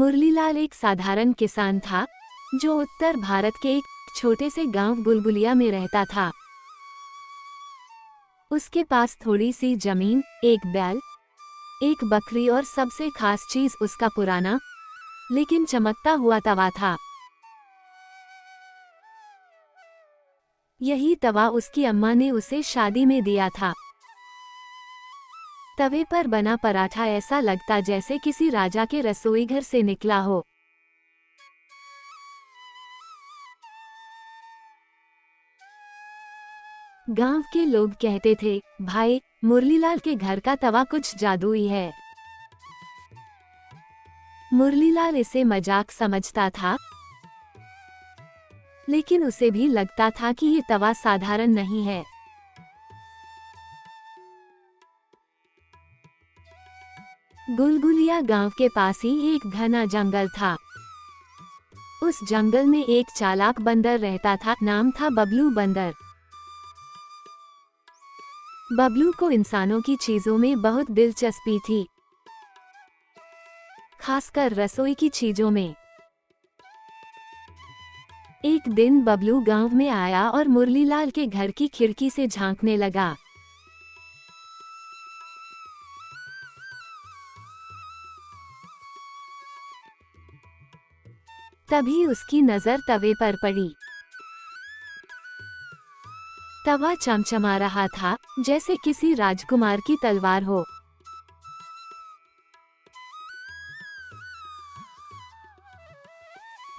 मुरलीलाल एक साधारण किसान था जो उत्तर भारत के एक छोटे से गांव बुलबुलिया में रहता था। उसके पास थोड़ी सी जमीन, एक बैल, एक बकरी और सबसे खास चीज उसका पुराना लेकिन चमकता हुआ तवा था। यही तवा उसकी अम्मा ने उसे शादी में दिया था। तवे पर बना पराठा ऐसा लगता जैसे किसी राजा के रसोई घर से निकला हो। गांव के लोग कहते थे, भाई मुरलीलाल के घर का तवा कुछ जादुई है। मुरलीलाल इसे मजाक समझता था, लेकिन उसे भी लगता था कि ये तवा साधारण नहीं है। बुलबुलिया गांव के पास ही एक घना जंगल था। उस जंगल में एक चालाक बंदर रहता था, नाम था बबलू बंदर। बबलू को इंसानों की चीजों में बहुत दिलचस्पी थी, खासकर रसोई की चीजों में। एक दिन बबलू गांव में आया और मुरलीलाल के घर की खिड़की से झांकने लगा। तभी उसकी नजर तवे पर पड़ी। तवा चमचमा रहा था जैसे किसी राजकुमार की तलवार हो।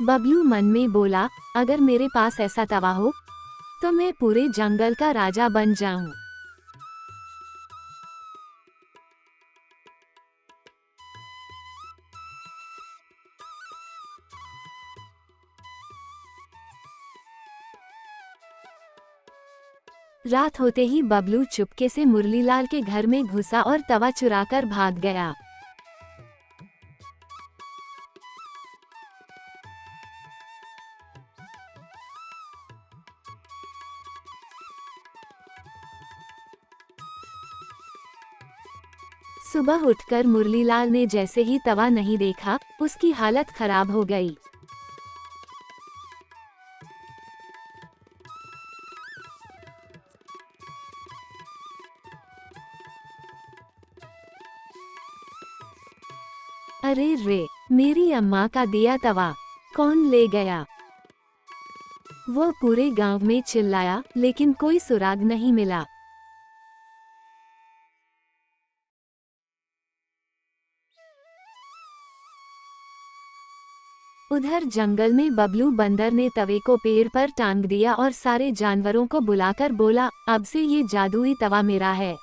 बबलू मन में बोला, अगर मेरे पास ऐसा तवा हो तो मैं पूरे जंगल का राजा बन जाऊं। रात होते ही बबलू चुपके से मुरलीलाल के घर में घुसा और तवा चुराकर भाग गया। सुबह उठकर मुरलीलाल ने जैसे ही तवा नहीं देखा, उसकी हालत खराब हो गई। अरे रे, मेरी अम्मा का दिया तवा कौन ले गया? वो पूरे गांव में चिल्लाया, लेकिन कोई सुराग नहीं मिला। उधर जंगल में बबलू बंदर ने तवे को पेड़ पर टांग दिया और सारे जानवरों को बुलाकर बोला, अब से ये जादुई तवा मेरा है।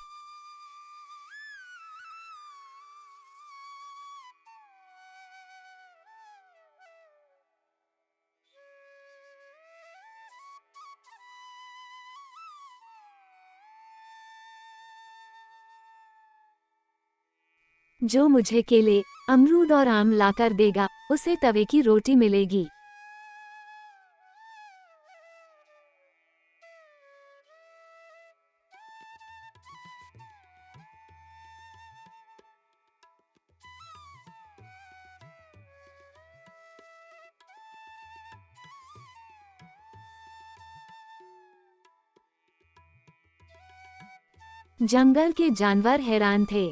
जो मुझे केले, अमरूद और आम लाकर देगा, उसे तवे की रोटी मिलेगी। जंगल के जानवर हैरान थे।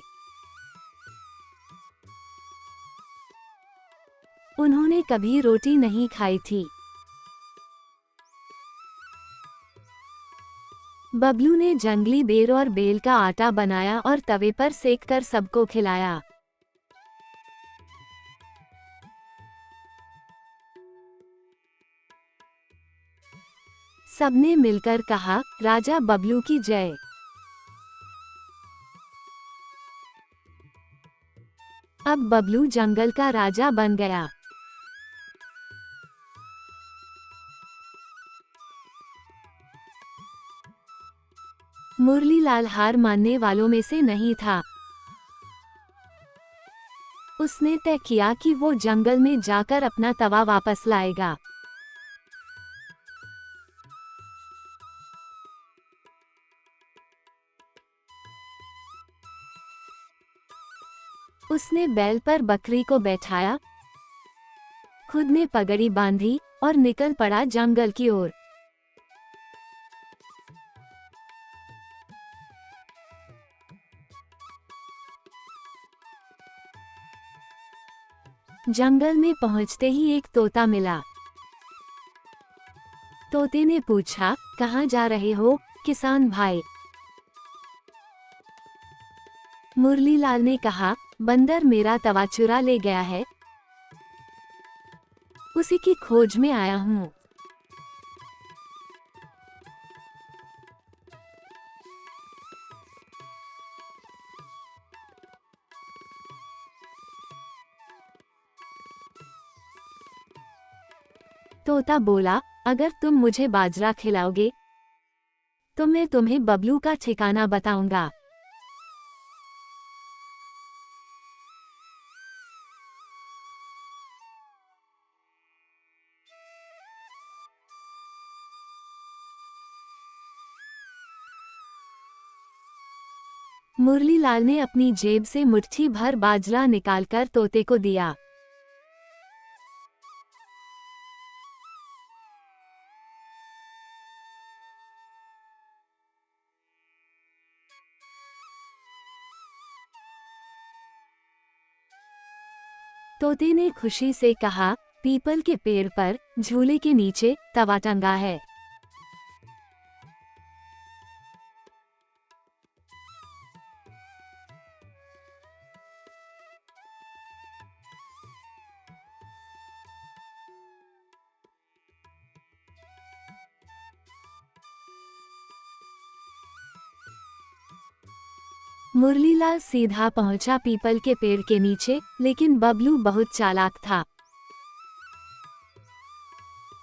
उन्होंने कभी रोटी नहीं खाई थी। बबलू ने जंगली बेर और बेल का आटा बनाया और तवे पर सेक कर सबको खिलाया। सबने मिलकर कहा, राजा बबलू की जय। अब बबलू जंगल का राजा बन गया। मुरलीलाल हार मानने वालों में से नहीं था। उसने तय किया कि वो जंगल में जाकर अपना तवा वापस लाएगा। उसने बैल पर बकरी को बैठाया खुद ने पगड़ी बांधी और निकल पड़ा जंगल की ओर। जंगल में पहुंचते ही एक तोता मिला। तोते ने पूछा, कहाँ जा रहे हो किसान भाई? मुरलीलाल ने कहा, बंदर मेरा तवा चुरा ले गया है, उसी की खोज में आया हूँ। तोता बोला, अगर तुम मुझे बाजरा खिलाओगे तो मैं तुम्हें बबलू का ठिकाना बताऊंगा। मुरलीलाल ने अपनी जेब से मुट्ठी भर बाजरा निकालकर तोते को दिया। तोते ने खुशी से कहा, पीपल के पेड़ पर झूले के नीचे तवा टंगा है। मुरलीलाल सीधा पहुंचा पीपल के पेड़ के नीचे, लेकिन बबलू बहुत चालाक था।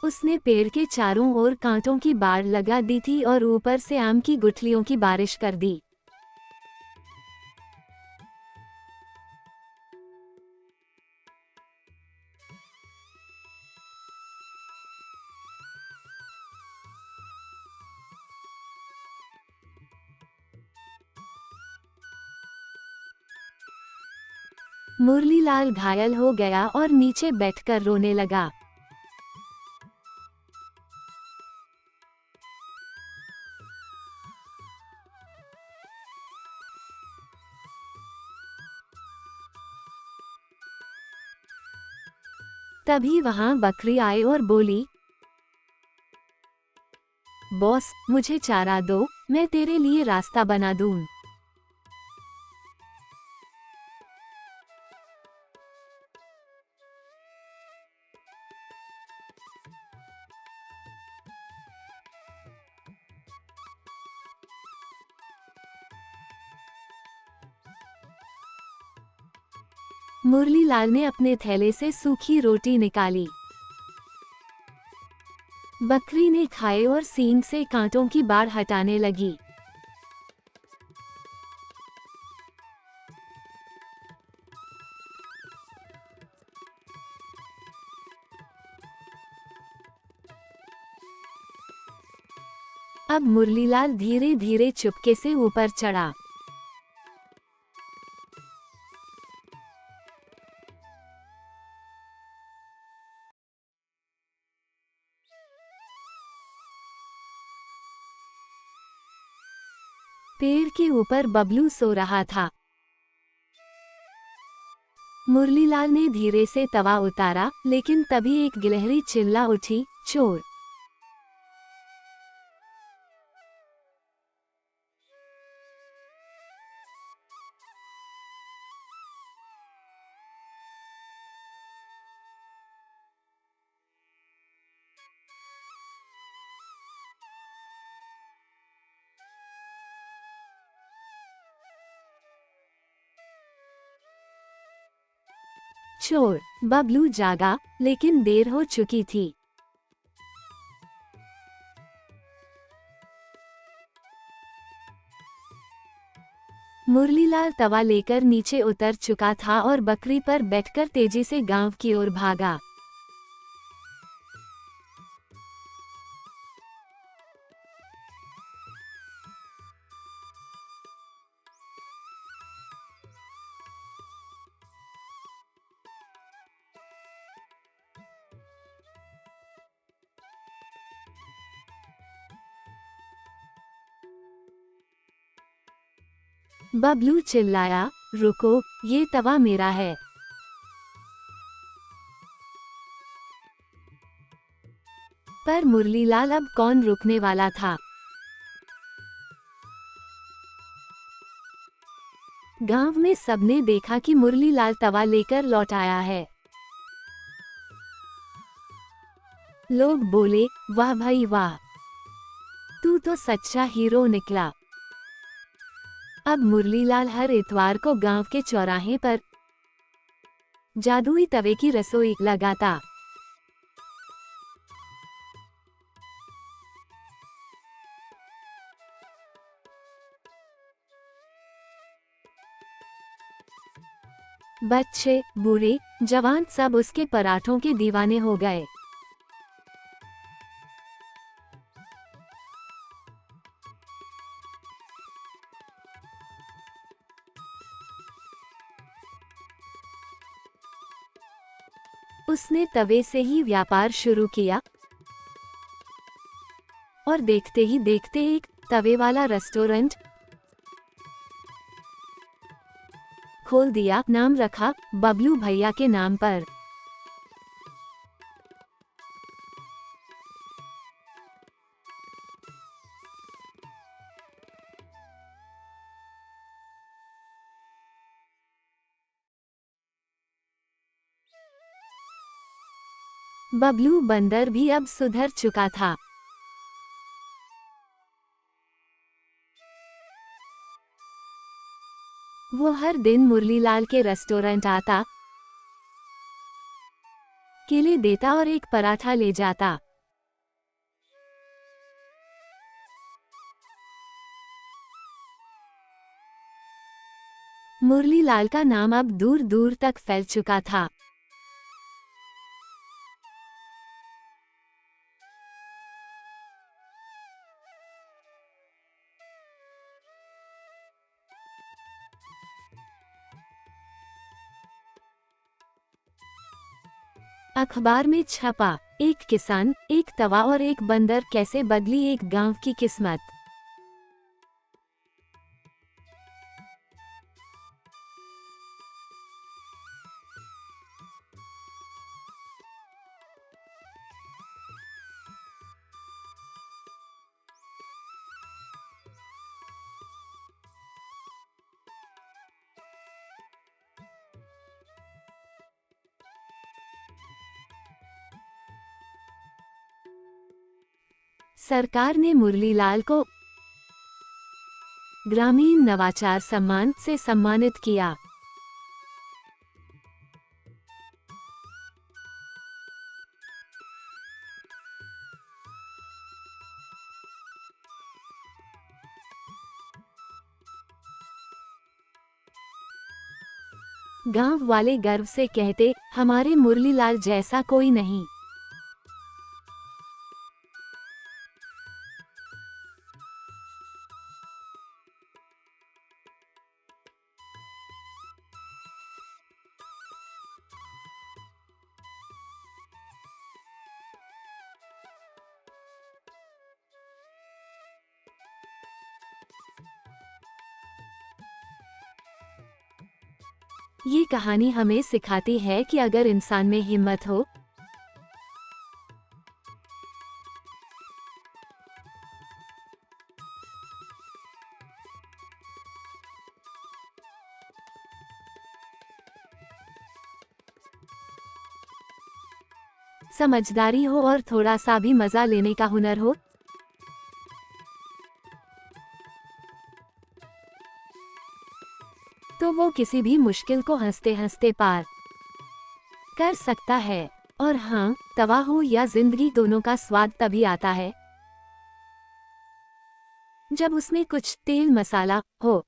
उसने पेड़ के चारों ओर कांटों की बाड़ लगा दी थी और ऊपर से आम की गुठलियों की बारिश कर दी। मुरलीलाल घायल हो गया और नीचे बैठकर रोने लगा। तभी वहां बकरी आई और बोली, बॉस, मुझे चारा दो, मैं तेरे लिए रास्ता बना दूं। मुरलीलाल ने अपने थैले से सूखी रोटी निकाली। बकरी ने खाए और सींग से कांटों की बाड़ हटाने लगी। अब मुरलीलाल धीरे धीरे चुपके से ऊपर चढ़ा। पेड़ के ऊपर बबलू सो रहा था। मुरलीलाल ने धीरे से तवा उतारा, लेकिन तभी एक गिलहरी चिल्ला उठी, चोर। चोर। बबलू जागा, लेकिन देर हो चुकी थी। मुरलीलाल तवा लेकर नीचे उतर चुका था और बकरी पर बैठकर तेजी से गांव की ओर भागा। बबलू चिल्लाया, रुको, ये तवा मेरा है। पर मुरलीलाल अब कौन रुकने वाला था। गांव में सबने देखा कि मुरलीलाल तवा लेकर लौट आया है। लोग बोले, वाह भाई वाह, तू तो सच्चा हीरो निकला। अब मुरलीलाल हर इतवार को गांव के चौराहे पर जादुई तवे की रसोई लगाता। बच्चे, बूढ़े, जवान सब उसके पराठों के दीवाने हो गए। उसने तवे से ही व्यापार शुरू किया और देखते ही देखते एक तवे वाला रेस्टोरेंट खोल दिया। नाम रखा बबलू भैया के नाम पर। बबलू बंदर भी अब सुधर चुका था। वो हर दिन मुरलीलाल के रेस्टोरेंट आता, केले देता और एक पराठा ले जाता। मुरलीलाल का नाम अब दूर दूर तक फैल चुका था। अखबार में छपा, एक किसान, एक तवा और एक बंदर कैसे बदली एक गांव की किस्मत। सरकार ने मुरलीलाल को ग्रामीण नवाचार सम्मान से सम्मानित किया। गांव वाले गर्व से कहते, हमारे मुरलीलाल जैसा कोई नहीं। ये कहानी हमें सिखाती है कि अगर इंसान में हिम्मत हो, समझदारी हो और थोड़ा सा भी मजा लेने का हुनर हो, तो वो किसी भी मुश्किल को हंसते हंसते पार कर सकता है। और हाँ, तवा हो या जिंदगी, दोनों का स्वाद तभी आता है जब उसमें कुछ तेल मसाला हो।